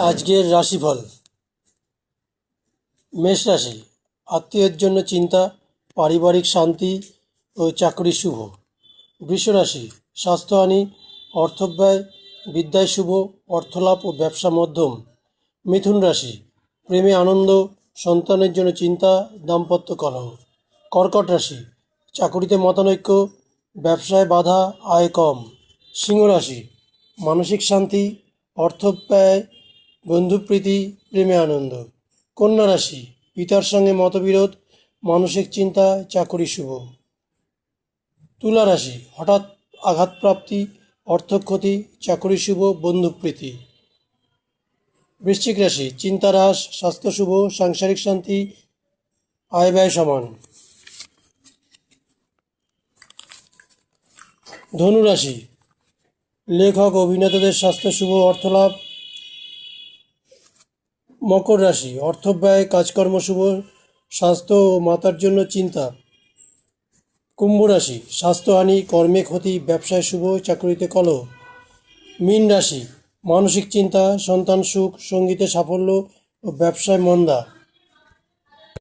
আজকের রাশিফল। মেষ রাশি, আত্মীয়ের জন্য চিন্তা, পারিবারিক শান্তি ও চাকরি শুভ। বৃষ রাশি, স্বাস্থ্যহানি, অর্থব্যয়, বিদ্যায় শুভ, অর্থলাভ ও ব্যবসা মধ্যম। মিথুন রাশি, প্রেমে আনন্দ, সন্তানের জন্য চিন্তা, দাম্পত্য কলহ। কর্কট রাশি, চাকুরিতে মতানৈক্য, ব্যবসায় বাধা, আয় কম। সিংহ রাশি, মানসিক শান্তি, অর্থব্যয়, বন্ধুপ্রীতি, প্রেমে আনন্দ। কন্যা রাশি, পিতার সঙ্গে মতবিরোধ, মানসিক চিন্তা, চাকুরি শুভ। তুলা রাশি, হঠাৎ আঘাতপ্রাপ্তি, অর্থক্ষতি, চাকুরি শুভ, বন্ধুপ্রীতি। বৃশ্চিক রাশি, চিন্তা হ্রাস, স্বাস্থ্য শুভ, সাংসারিক শান্তি, আয় ব্যয় সমান। ধনু রাশি, লেখক অভিনেতাদের স্বাস্থ্য শুভ, অর্থলাভ। মকর রাশি, অর্থব্যয়, কাজকর্ম শুভ, স্বাস্থ্য ও মাতার জন্য চিন্তা। কুম্ভ রাশি, স্বাস্থ্যহানি, কর্মে ক্ষতি, ব্যবসায় শুভ, চাকরিতে কলহ। মীন রাশি, মানসিক চিন্তা, সন্তান সুখ, সঙ্গীতে সাফল্য ও ব্যবসায় মন্দা।